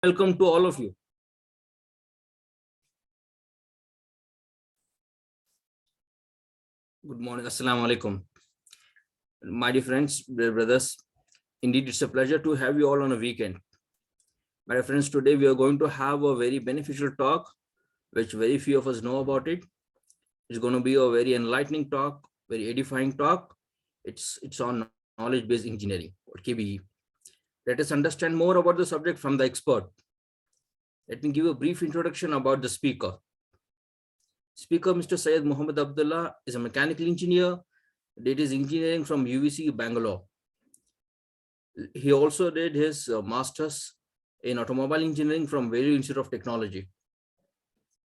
Welcome to all of you. Good morning. Assalamu alaikum. My dear friends, dear brothers, indeed it's a pleasure to have you all on a weekend. My dear friends, today we are going to have a very beneficial talk, which very few of us know about it. It's going to be a very enlightening talk, very edifying talk. It's on knowledge-based engineering, or KBE. Let us understand more about the subject from the expert. Let me give a brief introduction about the speaker. Speaker, Mr. Syed Muhammad Abdullah, is a mechanical engineer, did his engineering from UVC Bangalore. He also did his master's in automobile engineering from Value Institute of Technology.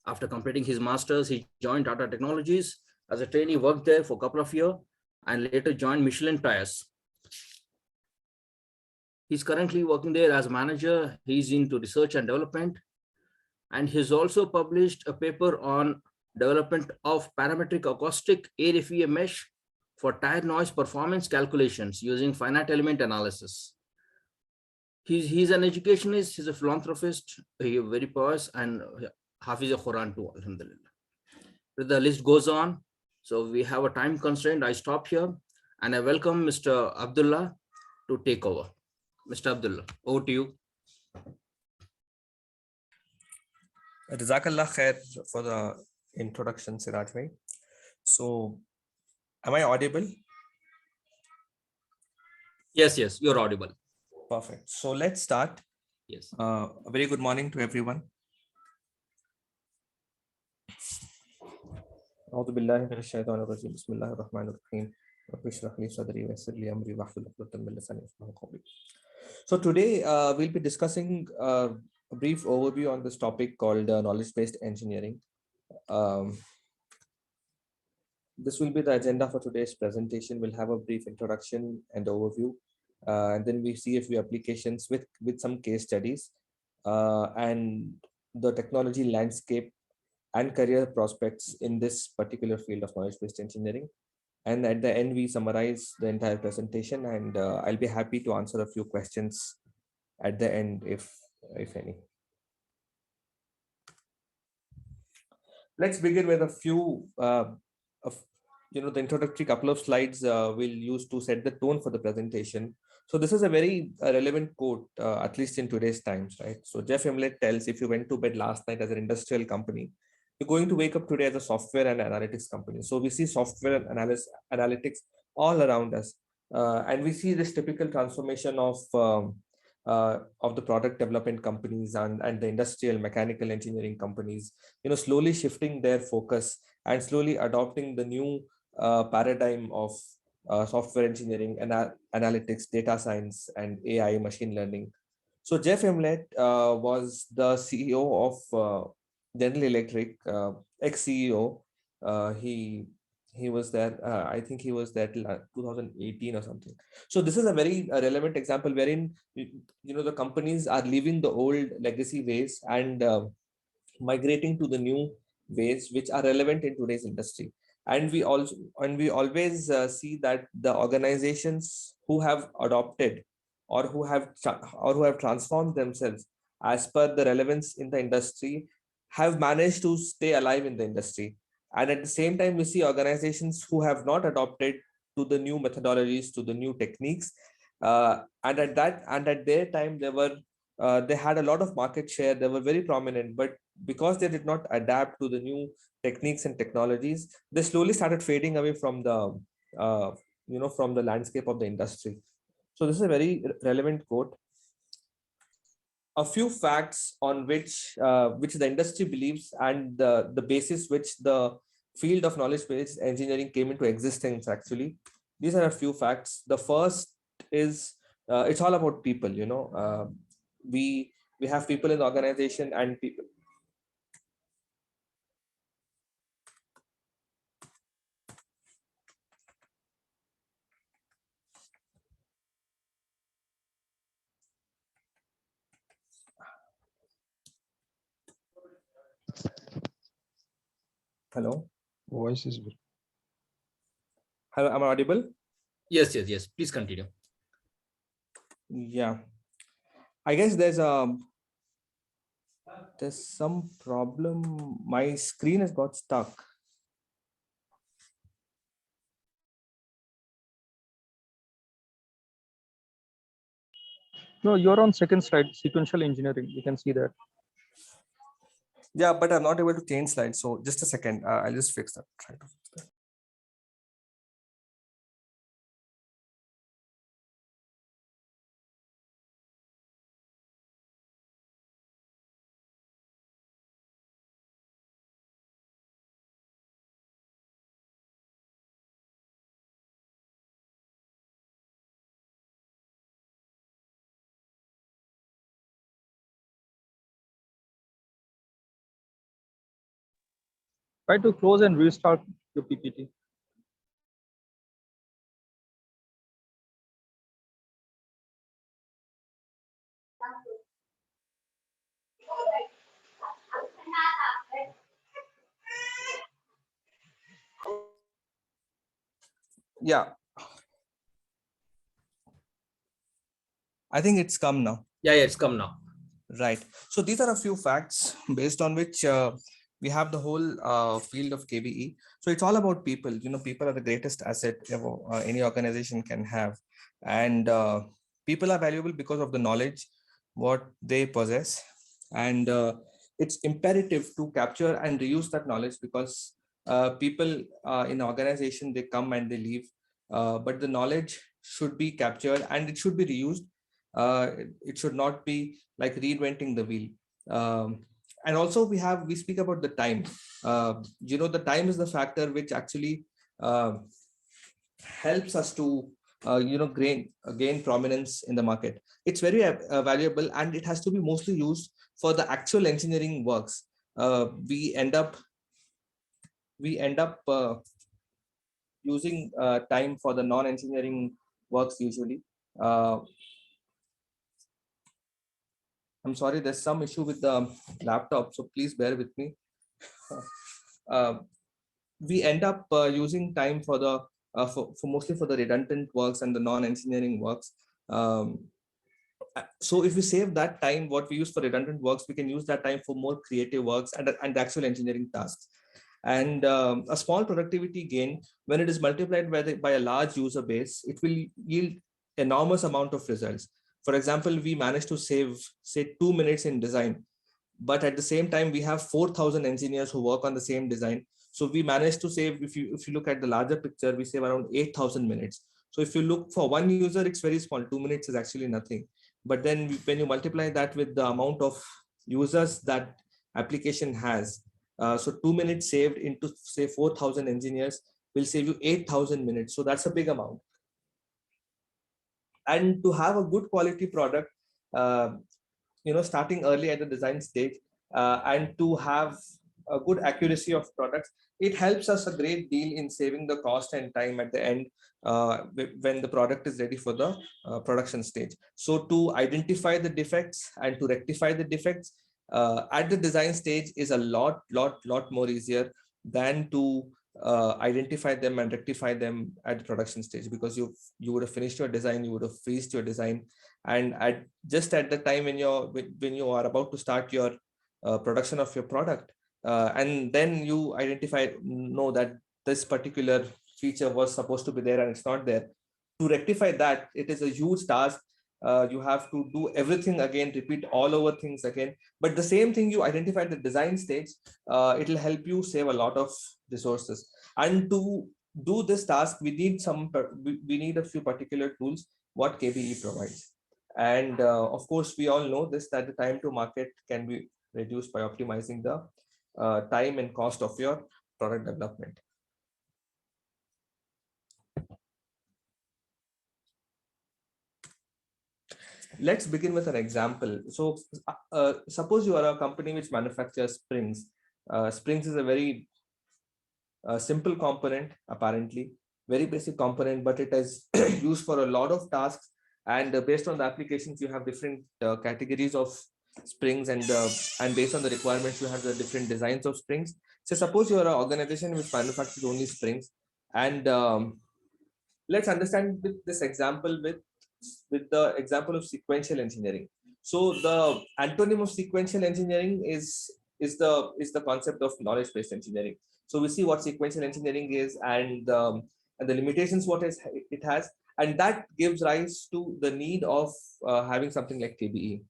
After completing his master's, he joined Tata Technologies as a trainee, worked there for a couple of years, and later joined Michelin Tires. He's currently working there as a manager. He's into research and development, and he's also published a paper on development of parametric acoustic air FEA mesh for tire noise performance calculations using finite element analysis. He's an educationist, he's a philanthropist, he's very pious, and Hafiz al-Quran too, alhamdulillah. The list goes on. So we have a time constraint. I stop here and I welcome Mr. Abdullah to take over. Mr. Abdullah, over to you. Jazakallah khair for the introduction, Siraj bhai. So, am I audible? Yes, you're audible. Perfect. So let's start. Yes. A very good morning to everyone. So today we'll be discussing a brief overview on this topic called knowledge-based engineering. This will be the agenda for today's presentation. We'll have a brief introduction and overview, and then we see a few applications with some case studies and the technology landscape and career prospects in this particular field of knowledge-based engineering. And at the end, we summarize the entire presentation, and I'll be happy to answer a few questions at the end, if any. Let's begin with a few the introductory couple of slides we'll use to set the tone for the presentation. So this is a very relevant quote, at least in today's times, right? So Jeff Immelt tells, if you went to bed last night as an industrial company, you're going to wake up today as a software and analytics company. So we see software and analytics all around us, and we see this typical transformation of the product development companies and the industrial mechanical engineering companies, slowly shifting their focus and slowly adopting the new paradigm of software engineering and analytics, data science, and AI, machine learning. So Jeff Immelt was the CEO of General Electric, ex-CEO. He was there. I think he was there till 2018 or something. So this is a very relevant example wherein the companies are leaving the old legacy ways and migrating to the new ways which are relevant in today's industry. And we always see that the organizations who have adopted or who have transformed themselves as per the relevance in the industry have managed to stay alive in the industry. And at the same time, we see organizations who have not adopted to the new methodologies, to the new techniques, and at their time they had a lot of market share. They were very prominent, but because they did not adapt to the new techniques and technologies, they slowly started fading away from the from the landscape of the industry. So this is a very relevant quote. A few facts on which the industry believes and the basis which the field of knowledge-based engineering came into existence. Actually, these are a few facts. The first is it's all about people. We have people in the organization and people. Hello. Voice is. Hello, am I audible? Yes. Please continue. Yeah. I guess there's a There's some problem. My screen has got stuck. No, you're on second slide, sequential engineering. You can see that. Yeah, but I'm not able to change slides. So just a second. I'll just fix that. Try to fix that. Try to close and restart your PPT. Yeah, I think it's come now. Yeah, it's come now. Right. So these are a few facts based on which we have the whole field of KBE. So it's all about people. People are the greatest asset any organization can have, and people are valuable because of the knowledge what they possess, and it's imperative to capture and reuse that knowledge because people in organization, they come and they leave, but the knowledge should be captured and it should be reused. It should not be like reinventing the wheel. And also we speak about the time. The time is the factor which actually uh, helps us to gain prominence in the market. It's very valuable, and it has to be mostly used for the actual engineering works. We end up using time for the non-engineering works usually. uh, I'm sorry, there's some issue with the laptop, so please bear with me. uh, we end up using time for mostly for the redundant works and the non-engineering works. Um, so if we save that time, what we use for redundant works, we can use that time for more creative works and actual engineering tasks. And a small productivity gain, when it is multiplied by a large user base, it will yield enormous amount of results. For example, we managed to save, say, 2 minutes in design, but at the same time we have 4,000 engineers who work on the same design. So we managed to save, if you look at the larger picture, we save around 8,000 minutes. So if you look for one user, it's very small, 2 minutes is actually nothing. But then when you multiply that with the amount of users that application has, so 2 minutes saved into say 4,000 engineers will save you 8,000 minutes. So that's a big amount. And to have a good quality product, uh, starting early at the design stage, and to have a good accuracy of products, it helps us a great deal in saving the cost and time at the end, when the product is ready for the production stage. So to identify the defects and to rectify the defects at the design stage is a lot more easier than to identify them and rectify them at the production stage, because you would have finished your design, you would have freezed your design, and at the time when you are about to start your production of your product, and then you identify, know that this particular feature was supposed to be there and it's not there. To rectify that, it is a huge task. You have to do everything again, repeat all over things again. But the same thing you identify at the design stage, it will help you save a lot of resources. And to do this task, we need a few particular tools what KBE provides. And of course, we all know this, that the time to market can be reduced by optimizing the time and cost of your product development. Let's begin with an example. So suppose you are a company which manufactures springs. Springs is a very simple component, apparently very basic component, but it is used for a lot of tasks. And based on the applications, you have different categories of springs, and based on the requirements, you have the different designs of springs. So suppose you are an organization which manufactures only springs, and let's understand this example with the example of sequential engineering. So the antonym of sequential engineering is the concept of knowledge-based engineering. So we see what sequential engineering is, and the limitations it has, and that gives rise to the need of having something like KBE.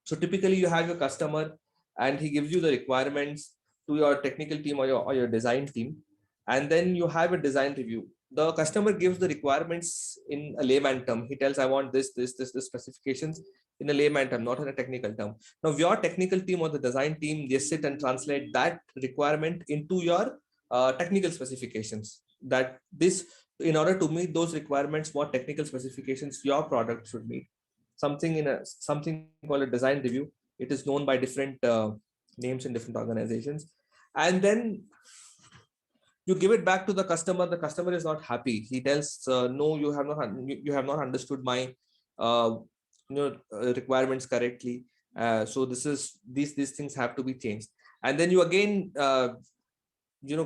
So typically you have your customer and he gives you the requirements to your technical team or your design team. And then you have a design review. The customer gives the requirements in a layman term. He tells, I want this specifications in a layman term, not in a technical term. Now your technical team or the design team, they sit and translate that requirement into your technical specifications. That this, in order to meet those requirements, what technical specifications your product should meet. Something called a design review. It is known by different names in different organizations. And then you give it back to the customer. The customer is not happy. He tells, no, you have not understood my requirements correctly. So these things have to be changed. And then you again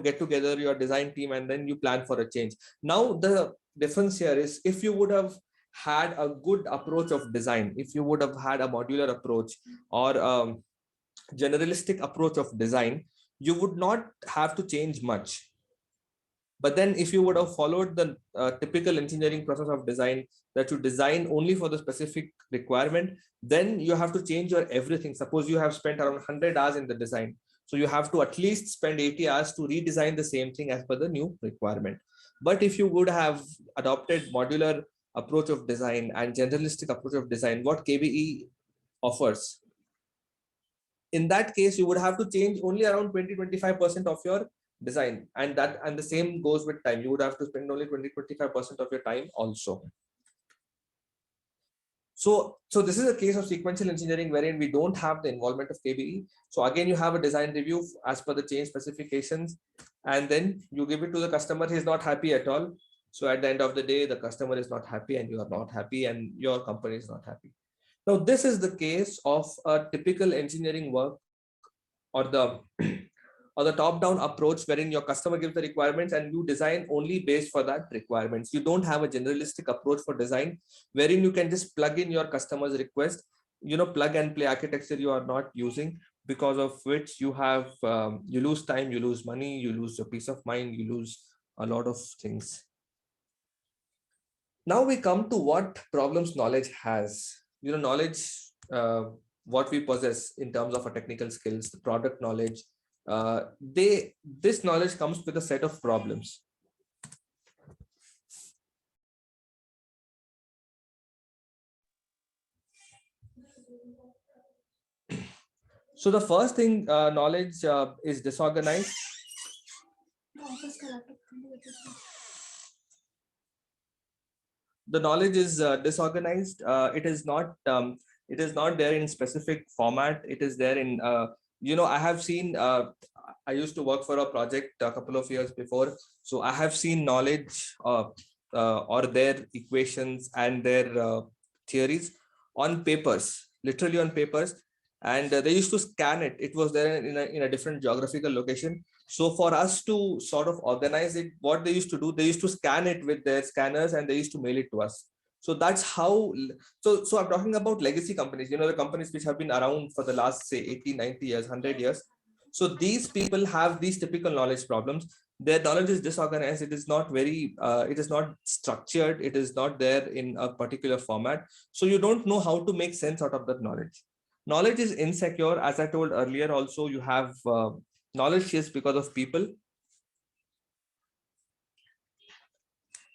get together your design team, and then you plan for a change. Now the difference here is, if you would have had a good approach of design, if you would have had a modular approach or generalistic approach of design, you would not have to change much. But then if you would have followed the typical engineering process of design, that you design only for the specific requirement, then you have to change your everything. Suppose you have spent around 100 hours in the design, so you have to at least spend 80 hours to redesign the same thing as per the new requirement. But if you would have adopted modular approach of design and generalistic approach of design, what KBE offers, in that case, you would have to change only around 20-25% of your design, and the same goes with time. You would have to spend only 20-25% of your time also. So this is a case of sequential engineering wherein we don't have the involvement of KBE. So again, you have a design review as per the change specifications, and then you give it to the customer. He's not happy at all. So at the end of the day, the customer is not happy, and you are not happy, and your company is not happy. Now, this is the case of a typical engineering work, or the or the top-down approach, wherein your customer gives the requirements and you design only based for that requirements. You don't have a generalistic approach for design, wherein you can just plug in your customer's request, plug and play architecture you are not using, because of which you have you lose time, you lose money, you lose your peace of mind, you lose a lot of things. Now we come to what problems knowledge has. Knowledge, what we possess in terms of our technical skills, the product knowledge, this knowledge comes with a set of problems. So the first thing, knowledge is disorganized. The knowledge is disorganized. It is not there in specific format. It is there in I have seen, I used to work for a project a couple of years before. So I have seen knowledge or their equations and their theories on papers, literally on papers. And they used to scan it. It was there in a different geographical location. So for us to sort of organize it, what they used to do, they used to scan it with their scanners and they used to mail it to us. So that's how, so I'm talking about legacy companies, the companies which have been around for the last, say, 80, 90 years, 100 years. So these people have these typical knowledge problems. Their knowledge is disorganized. It is not very, it is not structured. It is not there in a particular format. So you don't know how to make sense out of that knowledge. Knowledge is insecure. As I told earlier, also you have knowledge is because of people.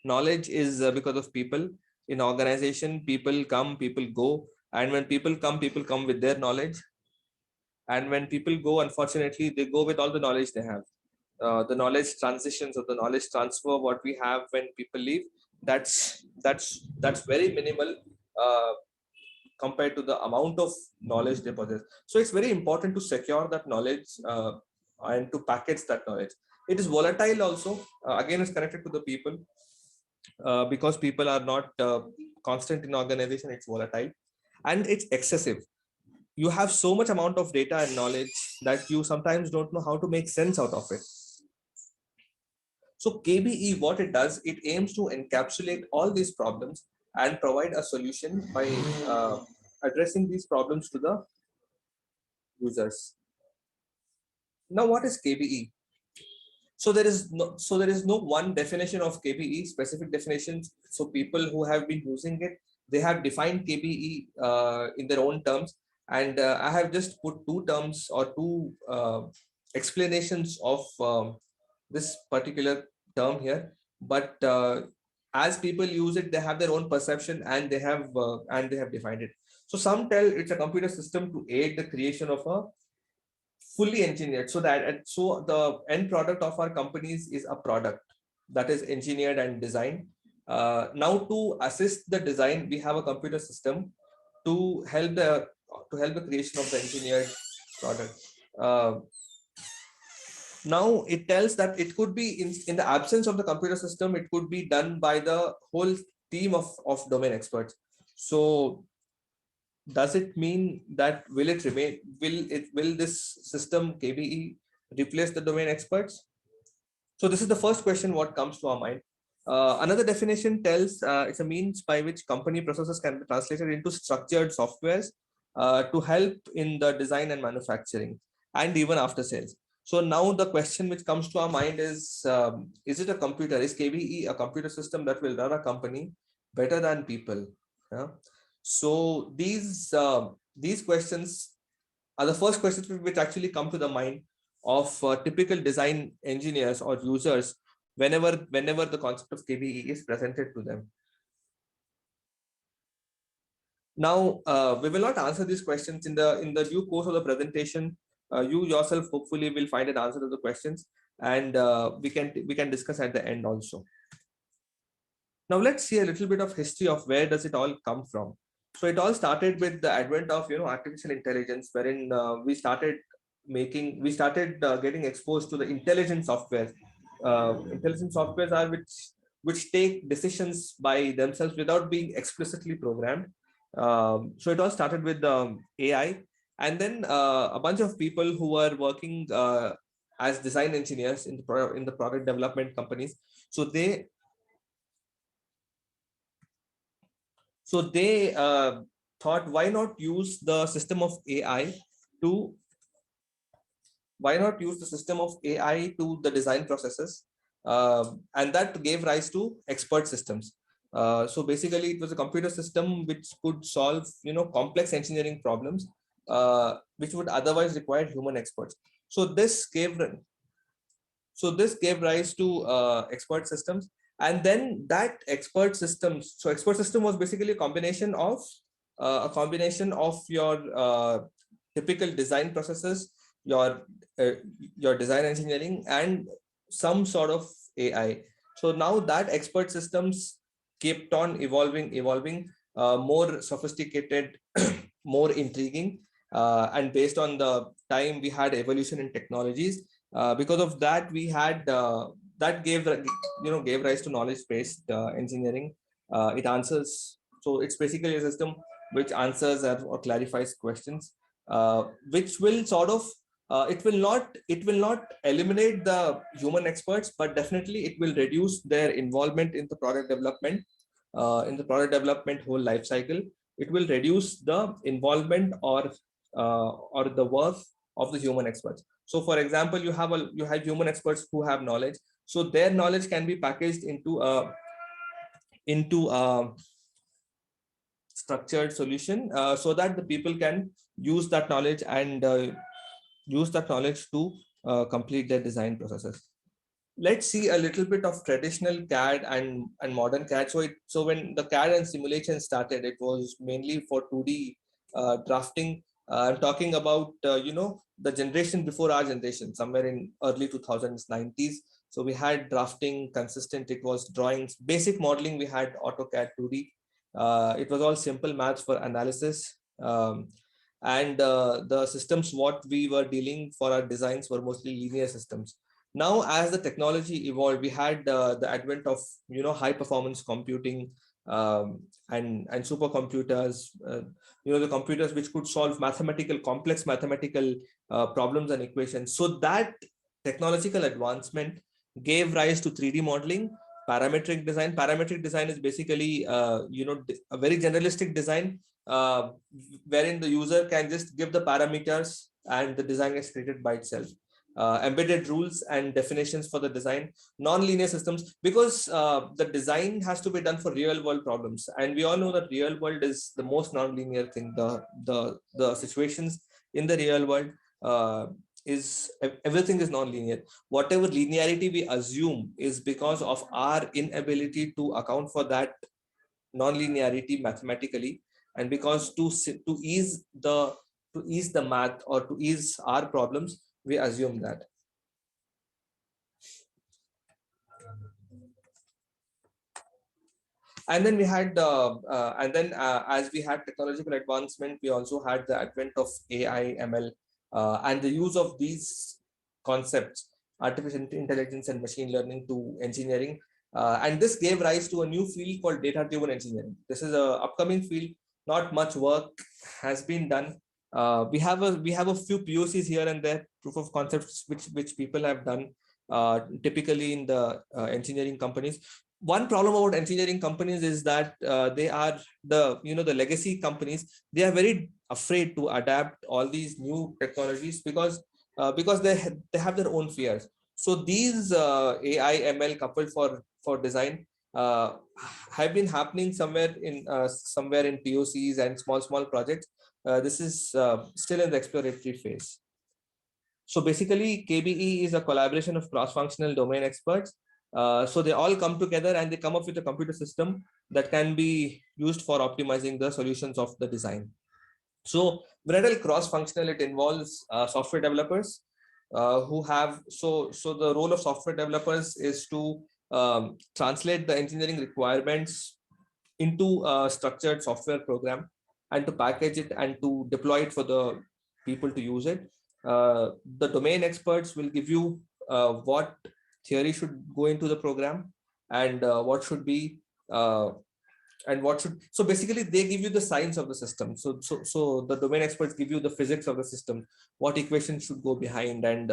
Knowledge is because of people. In organization, people come, people go. And when people come with their knowledge. And when people go, unfortunately, they go with all the knowledge they have. The knowledge transitions or the knowledge transfer, what we have when people leave, that's very minimal compared to the amount of knowledge they possess. So it's very important to secure that knowledge and to package that knowledge. It is volatile also. Again, it's connected to the people because people are not constant in organization. It's volatile and it's excessive. You have so much amount of data and knowledge that you sometimes don't know how to make sense out of it. So KBE, what it does, it aims to encapsulate all these problems and provide a solution by addressing these problems to the users. Now, what is KBE? So there is no one definition of KBE, specific definitions. So people who have been using it, they have defined KBE in their own terms. And I have just put two terms or two explanations of this particular term here. But as people use it, they have their own perception, and they have defined it. So some tell it's a computer system to aid the creation of a fully engineered, so the end product of our companies is a product that is engineered and designed. Now, to assist the design, we have a computer system to help the creation of the engineered product. Now it tells that it could be in the absence of the computer system, it could be done by the whole team of domain experts. So does it mean that will this system KBE replace the domain experts? So this is the first question what comes to our mind. Another definition tells it's a means by which company processes can be translated into structured softwares to help in the design and manufacturing and even after sales. So now the question which comes to our mind is it a computer? Is KBE a computer system that will run a company better than people? Yeah. So these questions are the first questions which actually come to the mind of typical design engineers or users whenever the concept of KBE is presented to them. Now, we will not answer these questions in the due course of the presentation. You yourself hopefully will find an answer to the questions, and we can discuss at the end also. Now let's see a little bit of history of where does it all come from. So it all started with the advent of artificial intelligence, wherein we started getting exposed to the intelligent software. Intelligent softwares are which take decisions by themselves without being explicitly programmed. So it all started with AI, and then a bunch of people who were working as design engineers in the product development companies. So they thought, why not use the system of AI to the design processes, and that gave rise to expert systems. So basically, it was a computer system which could solve complex engineering problems which would otherwise require human experts. So this gave rise to expert systems. And then that expert system was basically a combination of your typical design processes, your design engineering, and some sort of AI. So now that expert systems kept on evolving, more sophisticated, more intriguing, and based on the time we had evolution in technologies. Because of that, we had that gave rise to knowledge-based engineering. It answers. So it's basically a system which answers or clarifies questions, which will sort of it will not eliminate the human experts, but definitely it will reduce their involvement in the product development, whole life cycle. It will reduce the involvement or the work of the human experts. So for example, you have human experts who have knowledge, so their knowledge can be packaged into a structured solution, so that the people can use that knowledge and to complete their design processes. Let's see a little bit of traditional CAD and modern CAD. So when the CAD and simulation started, it was mainly for 2D drafting. I'm talking about the generation before our generation, somewhere in early 2000s, 90s. So we had drafting consistent. It was drawings, basic modeling. We had AutoCAD 2D. It was all simple maths for analysis. And the systems what we were dealing for our designs were mostly linear systems. Now, as the technology evolved, we had the advent of high performance computing and supercomputers. The computers which could solve complex mathematical problems and equations. So that technological advancement gave rise to 3D modeling, parametric design. Parametric design is basically a very generalistic design wherein the user can just give the parameters and the design is created by itself. Embedded rules and definitions for the design, non-linear systems, because the design has to be done for real world problems, and we all know that real world is the most non-linear thing. The situations in the real world is everything is non-linear. Whatever linearity we assume is because of our inability to account for that non-linearity mathematically, and because to ease the math or to ease our problems, we assume that. And then we had as we had technological advancement, we also had the advent of AI, ML, and the use of these concepts, artificial intelligence and machine learning, to engineering. And this gave rise to a new field called data driven engineering. This is a upcoming field. Not much work has been done. We have a few POCs here and there, proof of concepts, which people have done, typically in the engineering companies. One problem about engineering companies is that they are the legacy companies. They are very afraid to adapt all these new technologies because they have their own fears. So these AI, ML coupled for design have been happening somewhere in POCs and small projects. This is still in the exploratory phase. So basically, KBE is a collaboration of cross-functional domain experts. So they all come together and they come up with a computer system that can be used for optimizing the solutions of the design. So when I tell cross-functional, it involves software developers who have so the role of software developers is to translate the engineering requirements into a structured software program and to package it and to deploy it for the people to use it. The domain experts will give you what theory should go into the program and what should be so basically they give you the science of the system. So the domain experts give you the physics of the system, what equations should go behind, and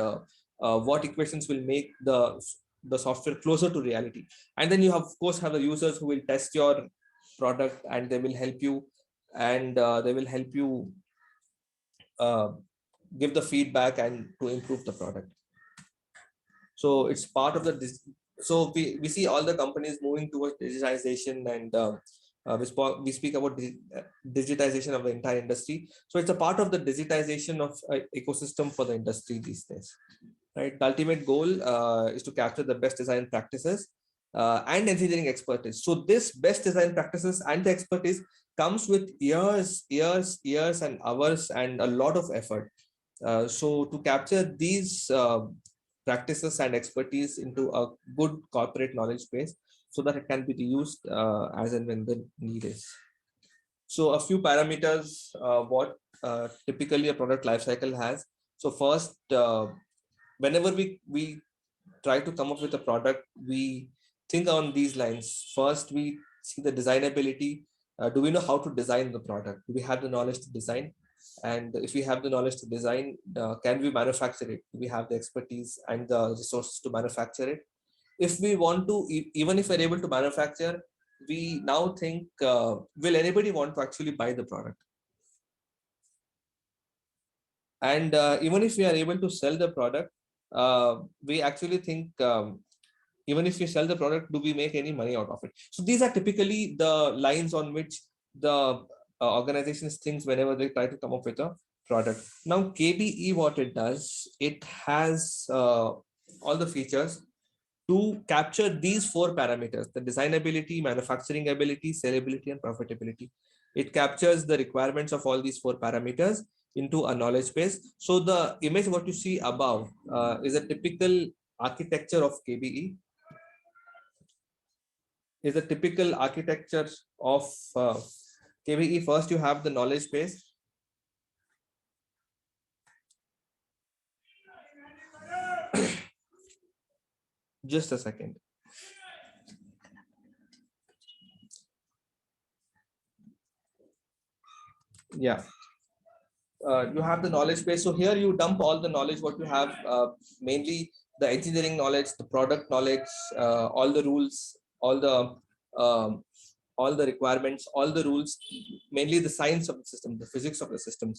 what equations will make the software closer to reality. And then you have, of course, have the users who will test your product and they will help you, and give the feedback and to improve the product. So it's part of the so we see all the companies moving towards digitization, and we speak about digitization of the entire industry. So it's a part of the digitization of ecosystem for the industry these days, right? The ultimate goal is to capture the best design practices and engineering expertise. So this best design practices and the expertise comes with years and hours and a lot of effort. So to capture these practices and expertise into a good corporate knowledge base so that it can be reused as and when the need is. So a few parameters what typically a product lifecycle has. So first, whenever we try to come up with a product, we think on these lines. First, we see the designability. Do we know how to design the product? Do we have the knowledge to design? And if we have the knowledge to design, can we manufacture it? Do we have the expertise and the resources to manufacture it? If we want to, even if we're able to manufacture, we now think, will anybody want to actually buy the product? And even if we are able to sell the product, we actually think, even if we sell the product, do we make any money out of it? So these are typically the lines on which the organizations think whenever they try to come up with a product. Now, KBE, what it does, it has all the features to capture these four parameters: the designability, manufacturing ability, sellability, and profitability. It captures the requirements of all these four parameters into a knowledge base. So the image what you see above is a typical architecture of KBE. Is a typical architecture of KBE. First, you have the knowledge base. Just a second. Yeah. You have the knowledge base. So here you dump all the knowledge what you have, mainly the engineering knowledge, the product knowledge, all the rules, all all the requirements, all the rules, mainly the science of the system, the physics of the systems.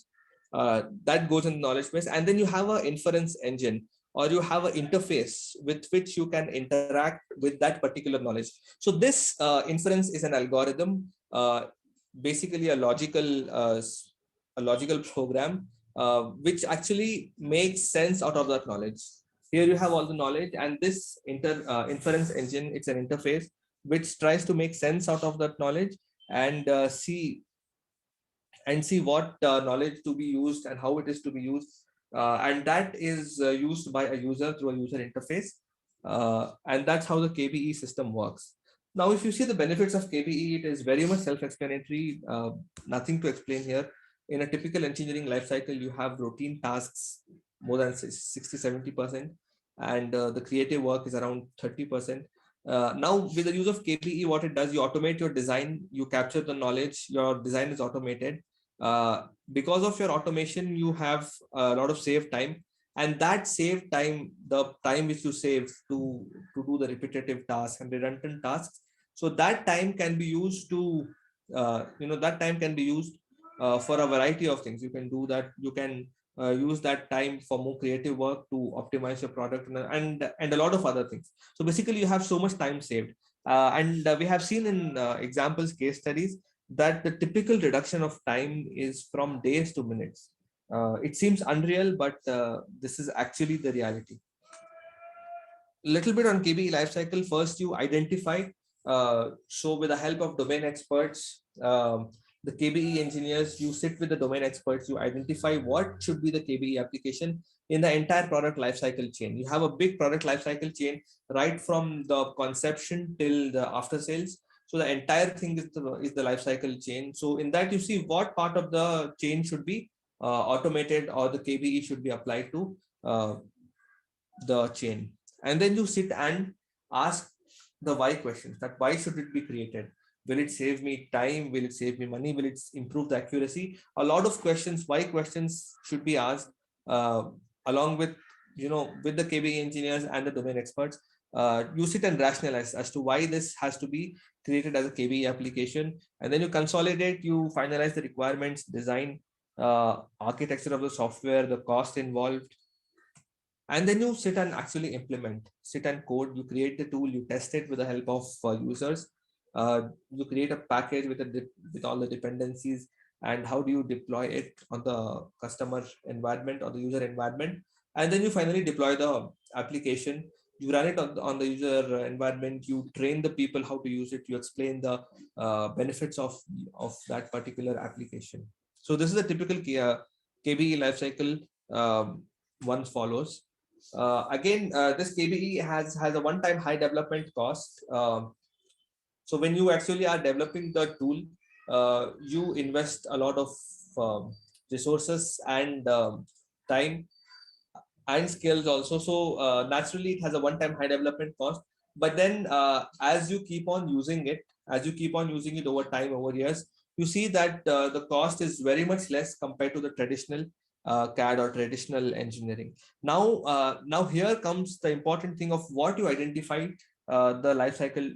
That goes in the knowledge base. And then you have an inference engine, or you have an interface with which you can interact with that particular knowledge. So this inference is an algorithm, basically a logical program, which actually makes sense out of that knowledge. Here you have all the knowledge, and this inference engine, it's an interface which tries to make sense out of that knowledge, and see what knowledge to be used and how it is to be used. And that is used by a user through a user interface. And that's how the KBE system works. Now, if you see the benefits of KBE, it is very much self-explanatory, nothing to explain here. In a typical engineering lifecycle, you have routine tasks more than 60-70%, and the creative work is around 30%. Now, with the use of KBE, what it does, you automate your design, you capture the knowledge, your design is automated. Because of your automation, you have a lot of saved time, and that saved time, the time which you save to do the repetitive tasks and redundant tasks, so that time can be used to for a variety of things. You can do that. You can use that time for more creative work, to optimize your product, and a lot of other things. So basically, you have so much time saved. And we have seen in examples, case studies, that the typical reduction of time is from days to minutes. It seems unreal, but this is actually the reality. Little bit on KBE lifecycle. First, you identify. So with the help of domain experts, the KBE engineers, you sit with the domain experts, you identify what should be the KBE application in the entire product lifecycle chain. You have a big product lifecycle chain, right from the conception till the after sales. So the entire thing is the lifecycle chain. So in that, you see what part of the chain should be automated, or the KBE should be applied to the chain. And then you sit and ask the why questions, that why should it be created? Will it save me time? Will it save me money? Will it improve the accuracy? A lot of questions, why questions, should be asked, along with with the KBE engineers and the domain experts. You sit and rationalize as to why this has to be created as a KBE application, and then you consolidate, you finalize the requirements, design, architecture of the software, the cost involved, and then you sit and actually implement, sit and code. You create the tool, you test it with the help of users. You create a package with all the dependencies, and how do you deploy it on the customer environment or the user environment, and then you finally deploy the application. You run it on the user environment, you train the people how to use it, you explain the benefits of that particular application. So this is a typical KBE lifecycle one follows. Again, this KBE has a one-time high development cost. So when you actually are developing the tool, you invest a lot of resources and time and skills also. So naturally, it has a one-time high development cost. But then as you keep on using it, over time, over years, you see that the cost is very much less compared to the traditional CAD or traditional engineering. Now here comes the important thing of what you identify the life cycle,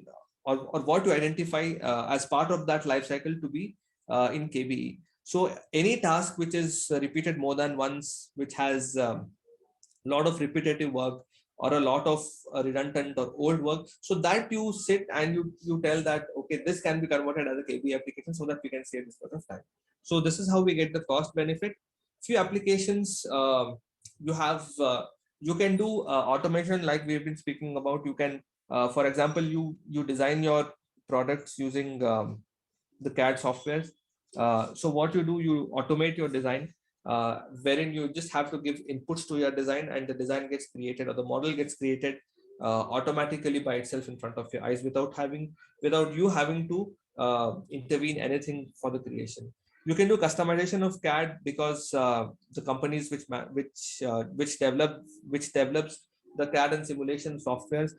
or what you identify as part of that life cycle to be in KBE. So any task which is repeated more than once, which has a lot of repetitive work or a lot of redundant or old work, so that you sit and you tell that, okay, this can be converted as a KBE application so that we can save this much of time. So this is how we get the cost benefit. Few applications you can do automation, like we've been speaking about. You can for example, you design your products using the CAD software. So what you do, you automate your design, wherein you just have to give inputs to your design, and the design gets created, or the model gets created automatically by itself in front of your eyes, without you having to intervene anything for the creation. You can do customization of CAD, because the companies which develops the CAD and simulation softwares,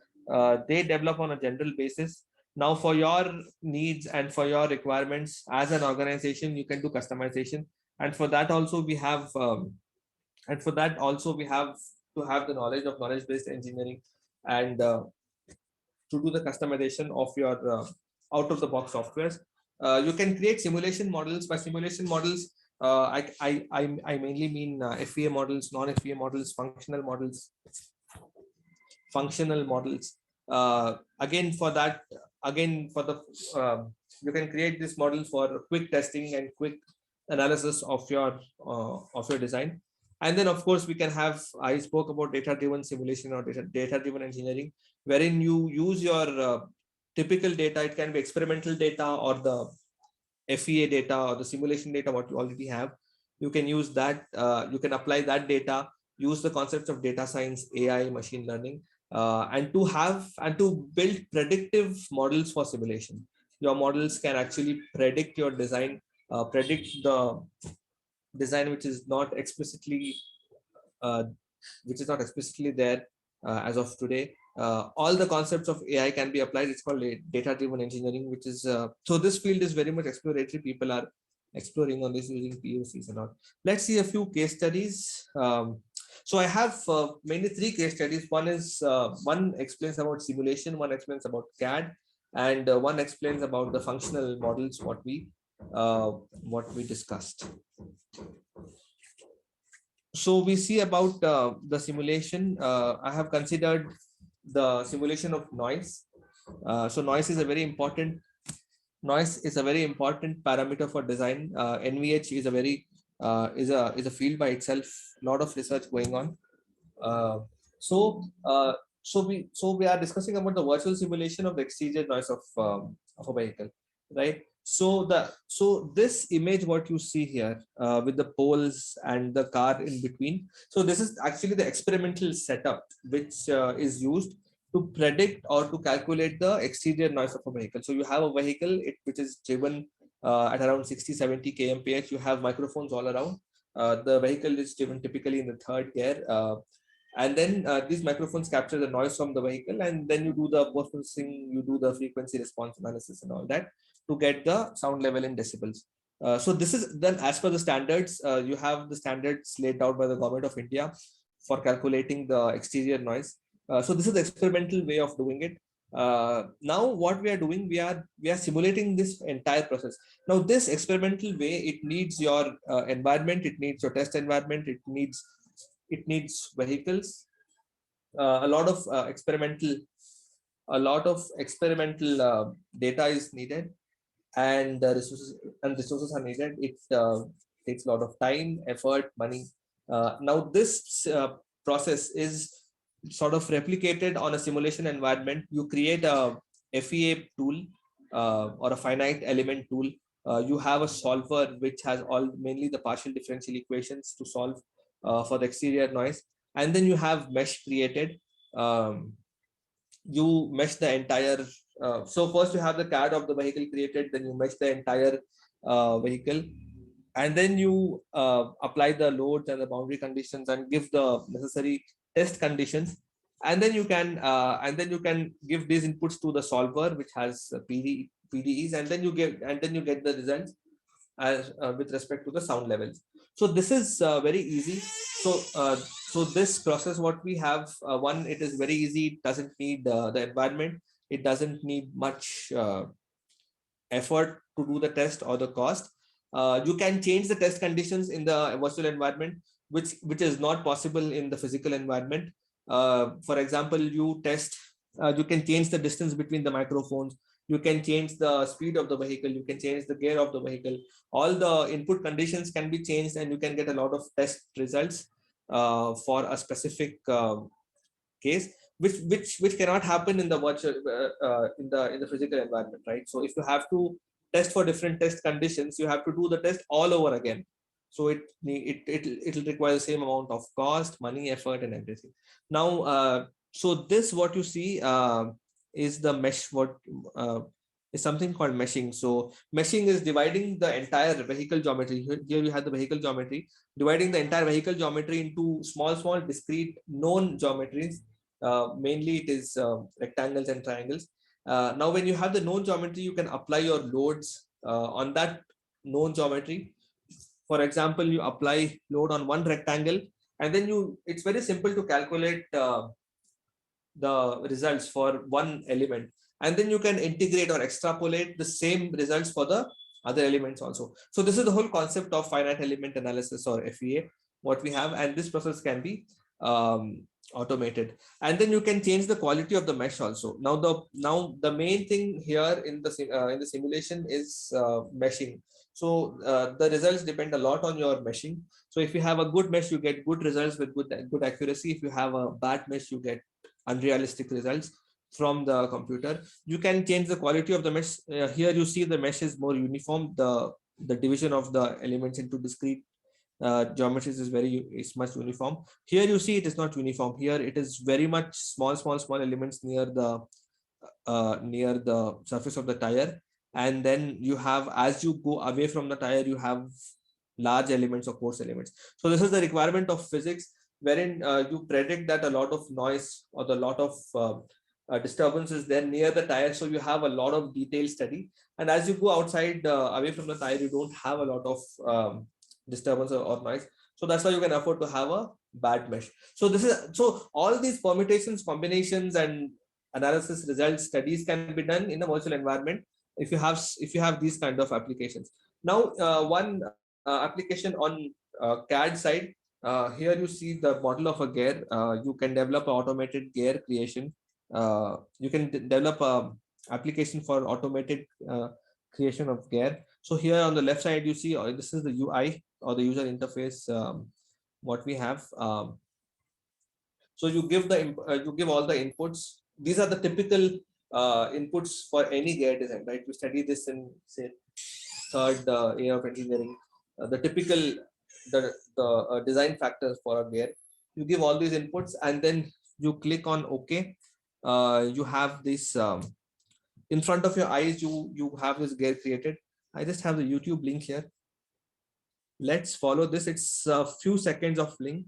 they develop on a general basis. Now, for your needs and for your requirements as an organization, you can do customization, and for that also we have to have the knowledge of knowledge-based engineering, and to do the customization out of the box softwares. You can create simulation models. By simulation models, I mainly mean FEA models, non-FEA models, functional models. Again, for that, again for the you can create this model for quick testing and quick analysis of your design. And then of course we can have, I spoke about data-driven simulation or data-driven engineering, wherein you use your typical data. It can be experimental data or the FEA data or the simulation data what you already have. You can use that. You can apply that data, use the concepts of data science, AI, machine learning, and to build predictive models for simulation. Your models can actually predict your design, predict the design uh, which is not explicitly there as of today. All the concepts of AI can be applied. It's called data-driven engineering, which is so this field is very much exploratory. People are exploring on this using POCs and all. Let's see a few case studies. So I have mainly 3 case studies. One explains about simulation, one explains about CAD, and one explains about the functional models what we discussed. So we see about the simulation. I have considered the simulation of noise. So noise is a very important parameter for design. NVH is a very is a field by itself. A lot of research going on. Uh, so we are discussing about the virtual simulation of the exterior noise of a vehicle, right? So this image what you see here with the poles and the car in between, so this is actually the experimental setup which is used to predict or to calculate the exterior noise of a vehicle. So you have a vehicle which is driven at around 60-70 kmph. You have microphones all around. The vehicle is driven typically in the 3rd gear, and then these microphones capture the noise from the vehicle, and then you do the post processing, you do the frequency response analysis and all that to get the sound level in decibels. So this is then as per the standards. You have the standards laid out by the government of India for calculating the exterior noise. So this is the experimental way of doing it. Now what we are doing, we are simulating this entire process. Now this experimental way, it needs your environment, it needs your test environment, it needs vehicles, a lot of experimental data is needed, and resources are needed. It takes a lot of time, effort, money. Now this process is sort of replicated on a simulation environment. You create a FEA tool or a finite element tool. You have a solver which has mainly the partial differential equations to solve for the exterior noise, and then you have mesh created. You mesh the entire. So first you have the CAD of the vehicle created, then you mesh the entire vehicle, and then you apply the loads and the boundary conditions and give the necessary test conditions, and then you can give these inputs to the solver which has PDEs, and then you get the results as with respect to the sound levels. So this is very easy. So this process what we have, one, it is very easy. It doesn't need the environment, it doesn't need much effort to do the test or the cost. You can change the test conditions in the virtual environment, which is not possible in the physical environment. For example, you can change the distance between the microphones, you can change the speed of the vehicle, you can change the gear of the vehicle. All the input conditions can be changed, and you can get a lot of test results for a specific case, which cannot happen in the virtual in the physical environment, right? So if you have to test for different test conditions, you have to do the test all over again. So it'll require the same amount of cost, money, effort, and everything. Now, so this what you see is the mesh. What is something called meshing. So meshing is dividing the entire vehicle geometry. Here you have the vehicle geometry, dividing the entire vehicle geometry into small discrete known geometries. Mainly it is rectangles and triangles. Now when you have the known geometry, you can apply your loads on that known geometry. For example, you apply load on one rectangle, and then it's very simple to calculate the results for one element. and then you can integrate or extrapolate the same results for the other elements also. So this is the whole concept of finite element analysis, or FEA, what we have, and this process can be automated. And then you can change the quality of the mesh also. Now the main thing here in the simulation is meshing. So the results depend a lot on your meshing. So if you have a good mesh, you get good results with good accuracy. If you have a bad mesh, you get unrealistic results from the computer. You can change the quality of the mesh. Here you see the mesh is more uniform. The division of the elements into discrete geometries is much uniform. Here you see it is not uniform. Here it is very much small elements near the surface of the tire, and then you have, as you go away from the tire, you have large elements or coarse elements. So this is the requirement of physics, wherein you predict that a lot of noise or the lot of disturbances there near the tire, so you have a lot of detailed study. And as you go outside away from the tire, you don't have a lot of disturbance or noise. So that's why you can afford to have a bad mesh. So all these permutations, combinations, and analysis results studies can be done in a virtual environment if you have these kind of applications. Now one application on CAD side, here you see the model of a gear. You can develop automated gear creation. You can develop a application for automated creation of gear. So here on the left side, you see this is the UI, or the user interface, what we have. So you give all the inputs. These are the typical inputs for any gear design, right? We study this in, say, third year of engineering. The typical design factors for a gear. You give all these inputs, and then you click on OK. You have this in front of your eyes. You have this gear created. I just have the YouTube link here. Let's follow this. It's a few seconds of link.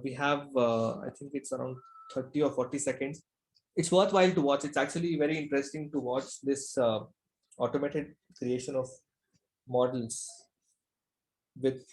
We have, I think it's around 30 or 40 seconds. It's worthwhile to watch. It's actually very interesting to watch this automated creation of models with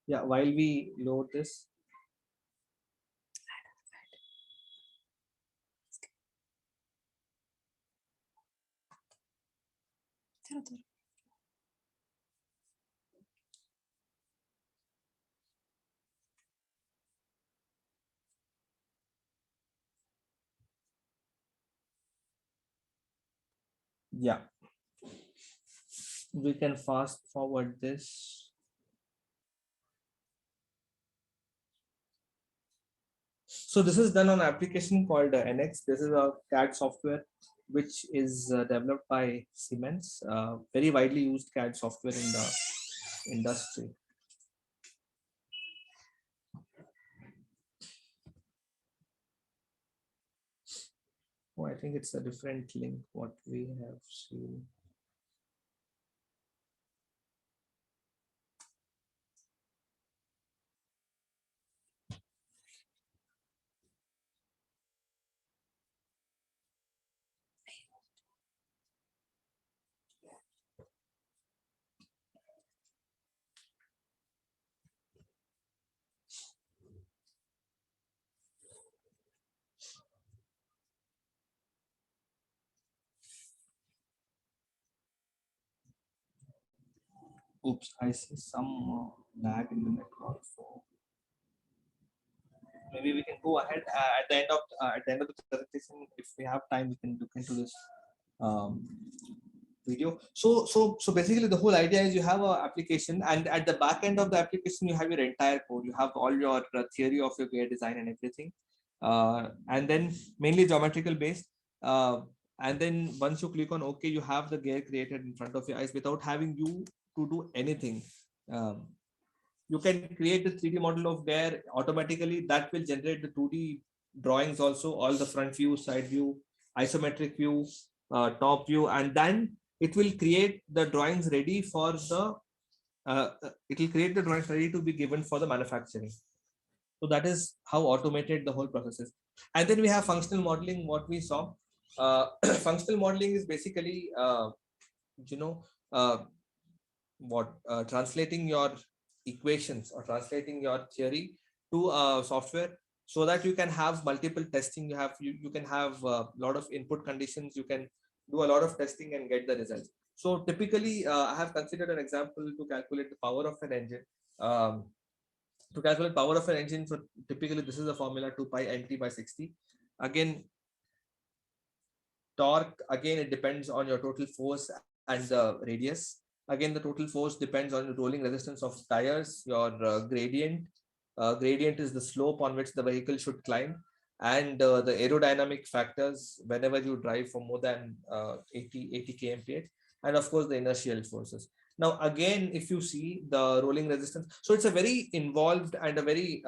yeah, while we load this. Yeah, we can fast forward this. So this is done on an application called NX. This is a CAD software which is developed by Siemens, very widely used CAD software in the industry. Oh, I think it's a different link what we have seen. Oops, I see some lag in the network. So maybe we can go ahead at the end of the presentation. If we have time, we can look into this video. So basically, the whole idea is you have an application, and at the back end of the application, you have your entire code. You have all your theory of your gear design and everything, and then mainly geometrical based. And then once you click on OK, you have the gear created in front of your eyes without having you to do anything. Um, you can create the 3D model of gear automatically. That will generate the 2D drawings also, all the front view, side view, isometric view, top view, and then it will create the drawings ready for the it will create the drawings ready to be given for the manufacturing. So that is how automated the whole process is. And then we have functional modeling, what we saw. Functional modeling is basically, you know, uh, translating your equations or translating your theory to software so that you can have multiple testing. You can have a lot of input conditions. You can do a lot of testing and get the results. So typically, I have considered an example to calculate the power of an engine. Um, to calculate power of an engine, so typically this is the formula 2 pi nt by 60. Again, torque, again it depends on your total force and the radius. Again, the total force depends on the rolling resistance of tires, your gradient. Gradient is the slope on which the vehicle should climb, and the aerodynamic factors whenever you drive for more than 80 kmph, and of course the inertial forces. Now again, if you see the rolling resistance, so it's a very involved and a very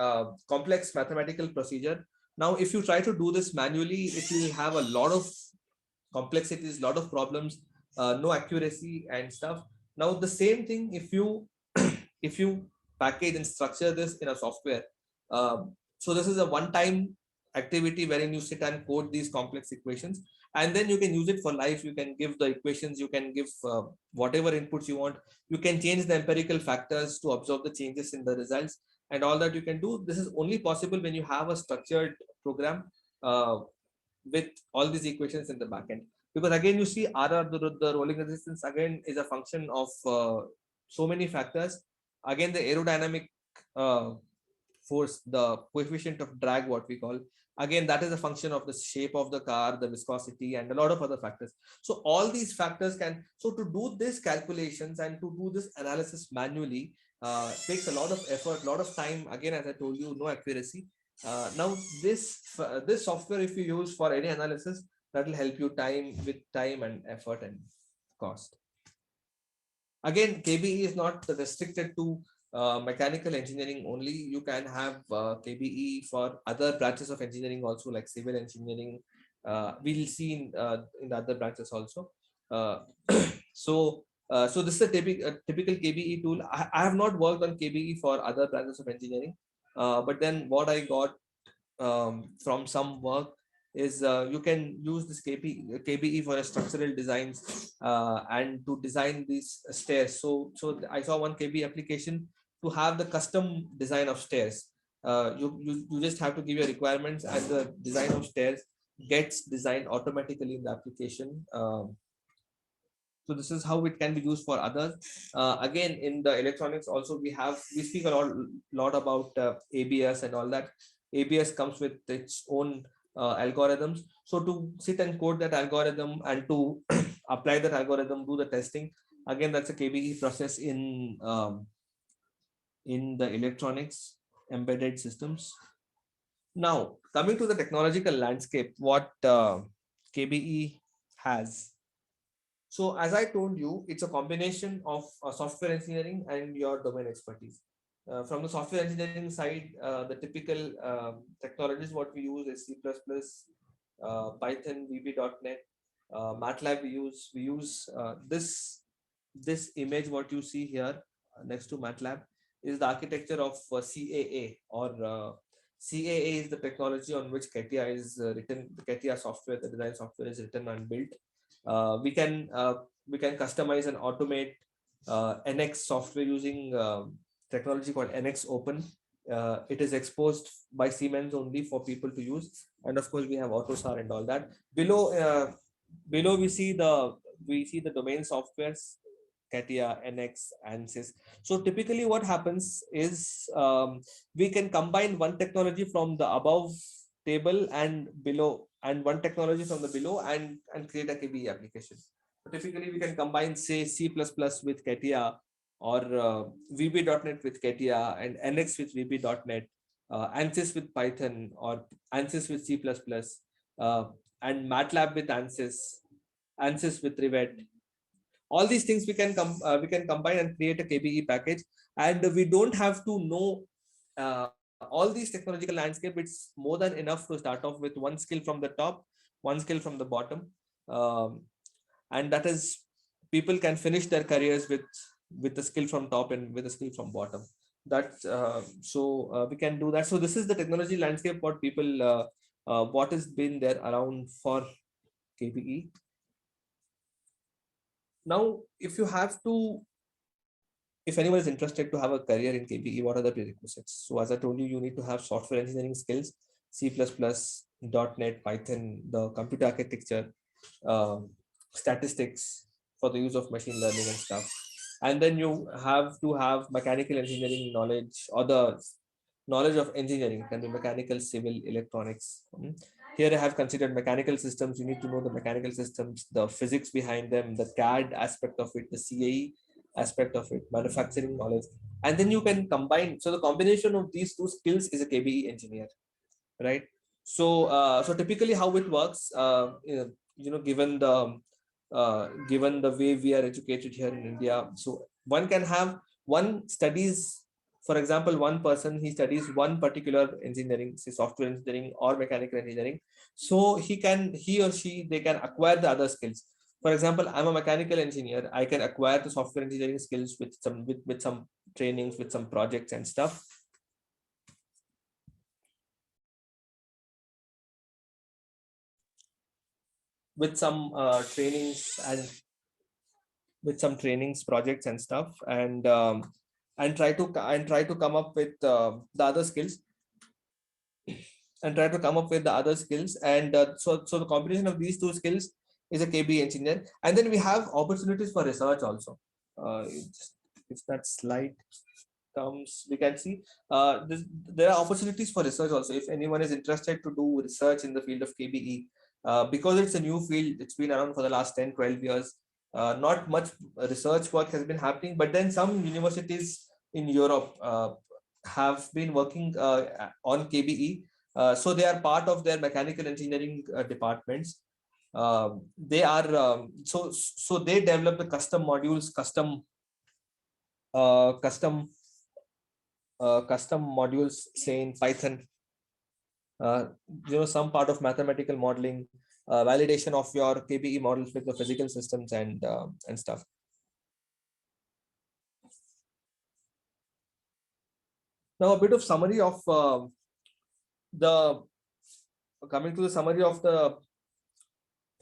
complex mathematical procedure. Now if you try to do this manually, it will have a lot of complexities, lot of problems, no accuracy and stuff. Now the same thing, if you if you package and structure this in a software, so this is a one-time activity wherein you sit and code these complex equations, and then you can use it for life. You can give the equations, you can give whatever inputs you want, you can change the empirical factors to absorb the changes in the results, and all that you can do. This is only possible when you have a structured program with all these equations in the backend. Because again, you see RR, the rolling resistance again is a function of so many factors. Again, the aerodynamic force, the coefficient of drag, what we call, again, that is a function of the shape of the car, the viscosity, and a lot of other factors. So all these factors can, so to do this calculations and to do this analysis manually takes a lot of effort, a lot of time. Again, as I told you, no accuracy. Now this software, if you use for any analysis, that will help you with time and effort and cost. Again, KBE is not restricted to mechanical engineering only. You can have KBE for other branches of engineering also, like civil engineering. We'll see in the other branches also. So this is a typical KBE tool. I have not worked on KBE for other branches of engineering, but then what I got from some work is you can use this KBE for a structural designs and to design these stairs. So I saw one KBE application to have the custom design of stairs. You just have to give your requirements, and the design of stairs gets designed automatically in the application. So this is how it can be used for others. Again, in the electronics also, we speak a lot about ABS and all that. ABS comes with its own algorithms. So to sit and code that algorithm and to apply that algorithm, do the testing, again, that's a KBE process in the electronics embedded systems. Now, coming to the technological landscape, what KBE has. So as I told you, it's a combination of software engineering and your domain expertise. From the software engineering side, the typical technologies what we use is C++, Python, VB.NET, MATLAB. We use this image what you see here next to MATLAB is the architecture of CAA, or CAA is the technology on which CATIA is written. The CATIA software, the design software, is written and built. We can customize and automate NX software using technology called NX Open. It is exposed by Siemens only for people to use, and of course we have AutoSAR and all that. Below we see the domain softwares, CATIA, NX, ANSYS. So typically what happens is we can combine one technology from the above table and below, and one technology from the below, and create a KBE application. So typically we can combine, say, C++ with CATIA, or VB.NET with CATIA, and NX with VB.NET, ANSYS with Python, or ANSYS with C++, and MATLAB with ANSYS, ANSYS with Rivet. All these things we can combine and create a KBE package, and we don't have to know all these technological landscape. It's more than enough to start off with one skill from the top, one skill from the bottom, and that is, people can finish their careers with the skill from top and with a skill from bottom. That we can do that. So this is the technology landscape, what people what has been there around for KBE. Now, if anyone is interested to have a career in KBE, what are the prerequisites? So as I told you, you need to have software engineering skills, C++, .NET, Python, the computer architecture, statistics for the use of machine learning and stuff. And then you have to have mechanical engineering knowledge, or the knowledge of engineering. It can be mechanical, civil, electronics. Here I have considered mechanical systems. You need to know the mechanical systems, the physics behind them, the CAD aspect of it, the CAE aspect of it, manufacturing knowledge. And then you can combine. So the combination of these two skills is a KBE engineer, right? So so typically how it works, given the way we are educated here in India, so one can have one studies, for example, one person, he studies one particular engineering, say software engineering or mechanical engineering. So he or she, they can acquire the other skills. For example, I'm a mechanical engineer. I can acquire the software engineering skills with some trainings, with some projects and stuff. With some projects and stuff, and try to come up with the other skills, and so the combination of these two skills is a KBE engineer. And then we have opportunities for research also. If that slide comes, we can see there are opportunities for research also. If anyone is interested to do research in the field of KBE, because it's a new field, it's been around for the last 10-12 years. Not much research work has been happening, but then some universities in Europe have been working on KBE. So they are part of their mechanical engineering departments. They are so they develop the custom modules, custom modules, say in Python. Some part of mathematical modeling, validation of your KBE models with the physical systems and stuff. Now a bit of summary of the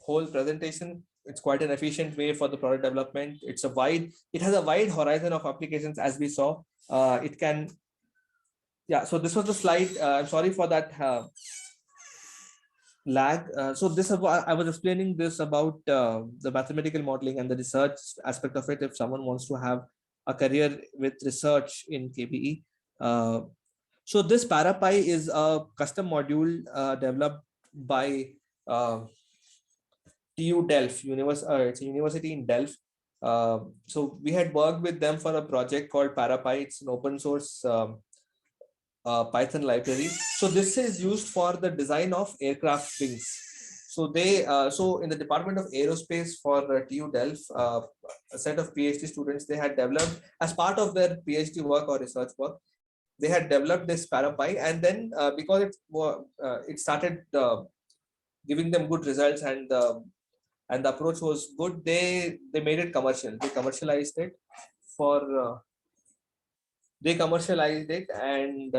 whole presentation. It's quite an efficient way for the product development. It has a wide horizon of applications, as we saw. It can, yeah. So this was the slide. I'm sorry for that lag. So this, I was explaining this about the mathematical modeling and the research aspect of it. If someone wants to have a career with research in KBE, so this ParaPy is a custom module developed by TU Delft, it's a university in Delft. So we had worked with them for a project called ParaPy. It's an open source Python library. So this is used for the design of aircraft wings. So they so in the Department of Aerospace for TU Delft, a set of PhD students, they had developed, as part of their PhD work or research work, they had developed this ParaPy, and then because it started giving them good results, and the approach was good, they made it commercial. They commercialized it and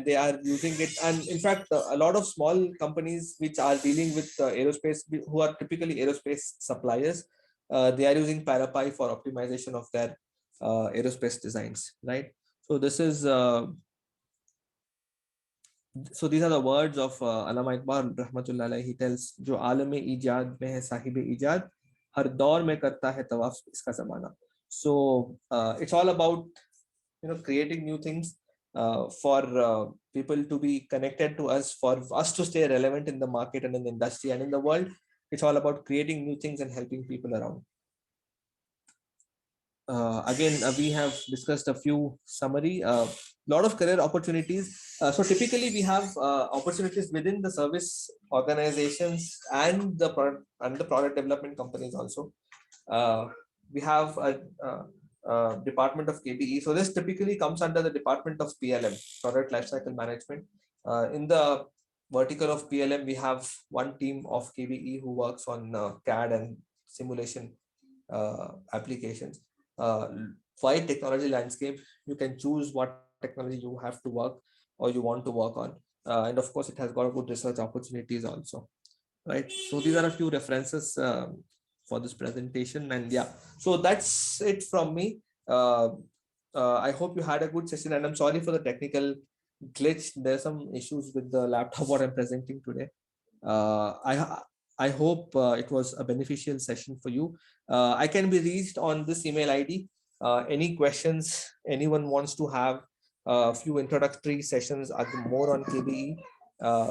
they are using it. And in fact, a lot of small companies which are dealing with aerospace, who are typically aerospace suppliers, they are using ParaPy for optimization of their aerospace designs, right? So this is so these are the words of Allama Iqbal rahmatullah alayhi. He tells, जो आलम ईजाद में है साहिब ईजाद, हर दौर में करता है तवाफ इसका ज़माना. So it's all about creating new things for people to be connected to us, for us to stay relevant in the market and in the industry and in the world. It's all about creating new things and helping people around. Again, we have discussed a few summary, lot of career opportunities. So typically we have opportunities within the service organizations and the product development companies also. We have a department of KBE. So this typically comes under the department of PLM, product lifecycle management. In the vertical of PLM, we have one team of KBE who works on CAD and simulation applications. Wide technology landscape, you can choose what technology you have to work or you want to work on. And of course, it has got good research opportunities also, right? So these are a few references for this presentation. And yeah, so that's it from me. I hope you had a good session, and I'm sorry for the technical glitch. There's some issues with the laptop what I'm presenting today. I hope it was a beneficial session for you. I can be reached on this email ID. Any questions anyone wants to have a few introductory sessions are more on KBE.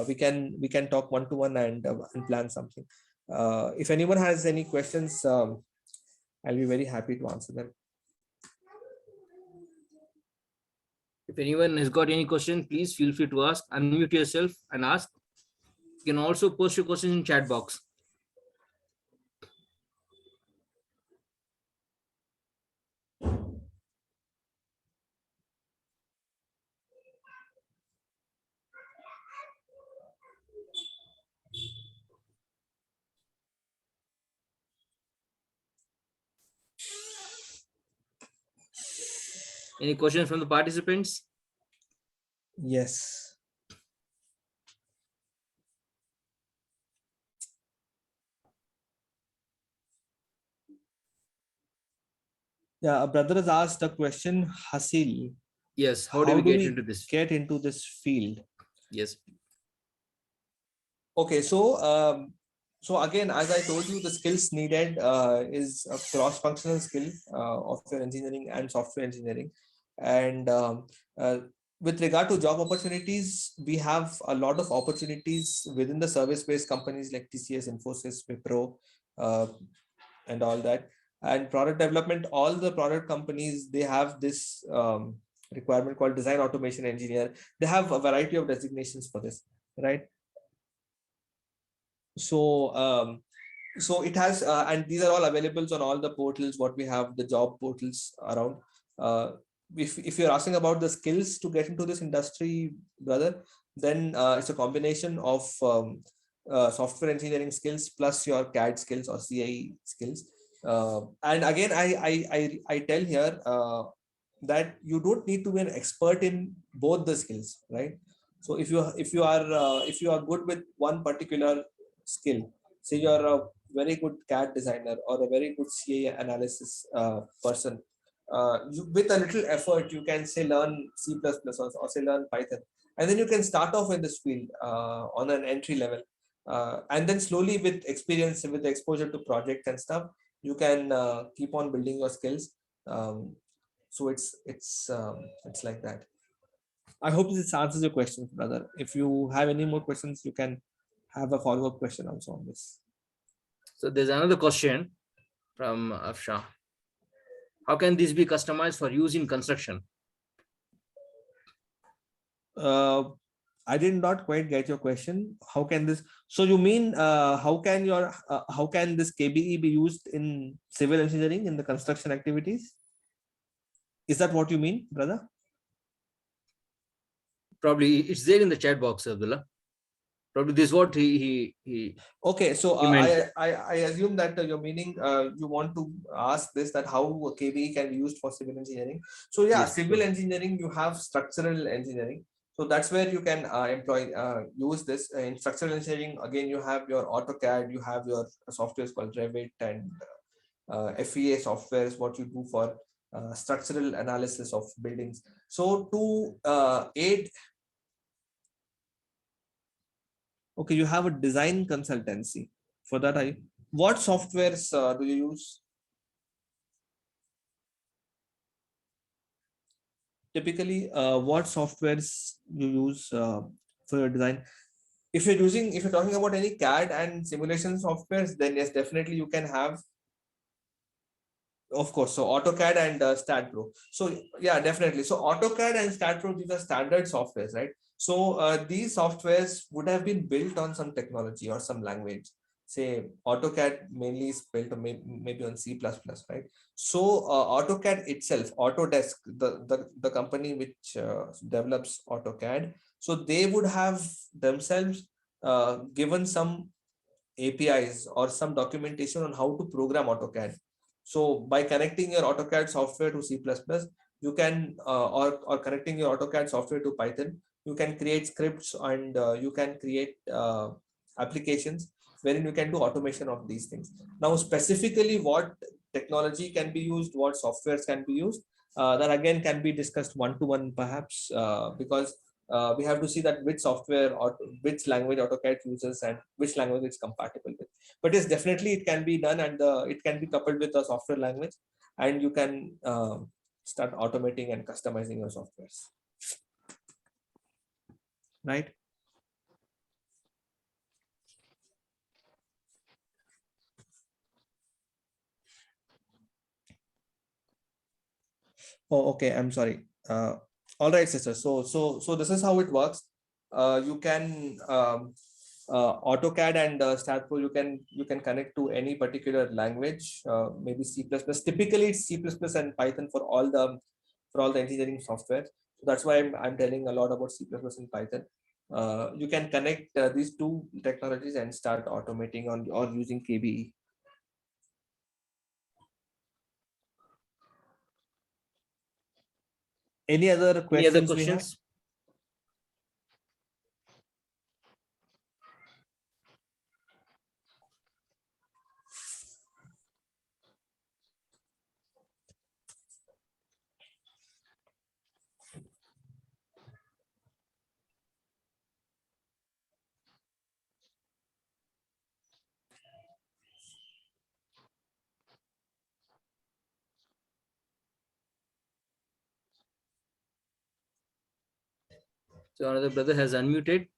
We can talk one-to-one and plan something. If anyone has any questions, I'll be very happy to answer them. If anyone has got any question, please feel free to ask. Unmute yourself and ask. You can also post your questions in chat box. Any questions from the participants? Yes. Yeah, a brother has asked a question, Hasil. Yes. How do we get into this? Get into this field? Yes. Okay, so again, as I told you, the skills needed is a cross-functional skill of your engineering and software engineering. And with regard to job opportunities, we have a lot of opportunities within the service-based companies like TCS, Infosys, Wipro, and all that. And product development, all the product companies, they have this requirement called design automation engineer. They have a variety of designations for this, right? So so it has and these are all available on all the portals what we have, the job portals around. If you're asking about the skills to get into this industry, brother, then it's a combination of software engineering skills plus your CAD skills or CAE skills. And again, I tell here that you don't need to be an expert in both the skills, right? So if you are good with one particular skill, say you're a very good CAD designer or a very good CA analysis person, with a little effort you can say learn C++ or say learn Python, and then you can start off in this field on an entry level, and then slowly with experience, with the exposure to project and stuff, you can keep on building your skills. So it's like that. I hope this answers your question, brother. If you have any more questions, you can have a follow-up question also on this. So there's another question from Afsha. How can this be customized for use in construction? I did not quite get your question. How can this? So you mean how can this KBE be used in civil engineering in the construction activities? Is that what you mean, brother? Probably it's there in the chat box, Abdullah. Probably this is what he okay, so he I assume that you're meaning you want to ask this, that how KBE can be used for civil engineering. So yeah, yes, civil engineering, you have structural engineering. So that's where you can use this in structural engineering. Again, you have your AutoCAD, you have your softwares called Revit, and FEA software is what you do for structural analysis of buildings. So to aid, okay, you have a design consultancy for that. What softwares do you use? Typically, what softwares you use for your design? If you're talking about any CAD and simulation softwares, then yes, definitely you can have Of course. So AutoCAD and StatPro. So yeah, definitely. So AutoCAD and StatPro, these are standard softwares, right? So these softwares would have been built on some technology or some language. Say AutoCAD mainly is built on maybe on C++, right? So AutoCAD itself, Autodesk, the company which develops AutoCAD, so they would have themselves given some APIs or some documentation on how to program AutoCAD. So by connecting your AutoCAD software to C++, you can or connecting your AutoCAD software to Python, you can create scripts and you can create applications wherein you can do automation of these things. Now, specifically what technology can be used, what softwares can be used, that again can be discussed one-to-one perhaps, because we have to see that which software or which language AutoCAD uses and which language it's compatible with. But yes, definitely it can be done, and it can be coupled with a software language, and you can start automating and customizing your softwares. Right? Oh, okay. I'm sorry. All right, sister. So this is how it works. You can AutoCAD and StatPro, you can connect to any particular language, maybe C++. Typically, it's C++ and Python for all the engineering software. So that's why I'm telling a lot about C++ and Python. You can connect these two technologies and start automating on or using KBE. Any other questions? Any other questions? So another brother has unmuted.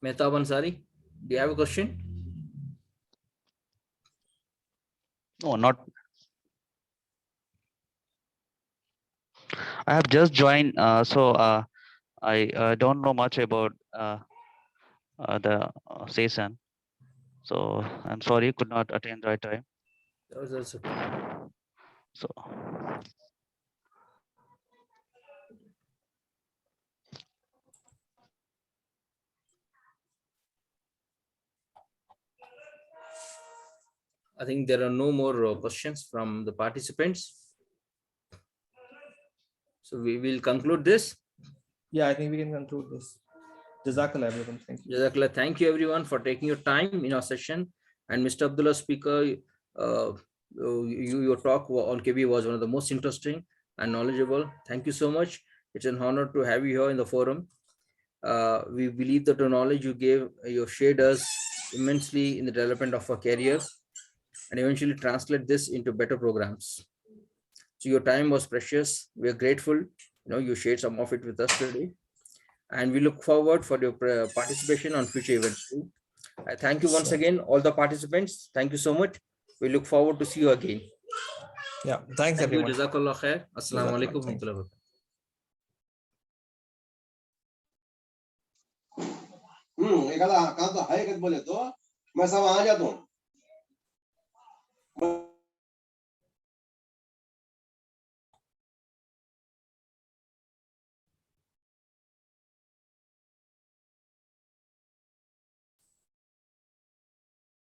Mehtab Ansari, do you have a question? No, not. I have just joined, so I don't know much about the session. So I'm sorry, could not attend right time. That's okay. So I think there are no more questions from the participants. So we will conclude this. Yeah, I think we can conclude this. Jazakallah, everyone. Thank you. Jazakallah. Thank you everyone for taking your time in our session. And Mr. Abdullah, speaker, your talk on KB was one of the most interesting and knowledgeable. Thank you so much. It's an honor to have you here in the forum. We believe that the knowledge you shared us immensely in the development of our career and eventually translate this into better programs. So your time was precious. We are grateful. You shared some of it with us today, and we look forward for your participation on future events too. I thank you once again, all the participants. Thank you so much. We look forward to see you again. Yeah, thanks Thank you. everyone. Jazakallah khair. Assalamu Jazakallah, alaikum. thank you. एखादा कहा तो है बोले तो मैं सब आ जाता हूँ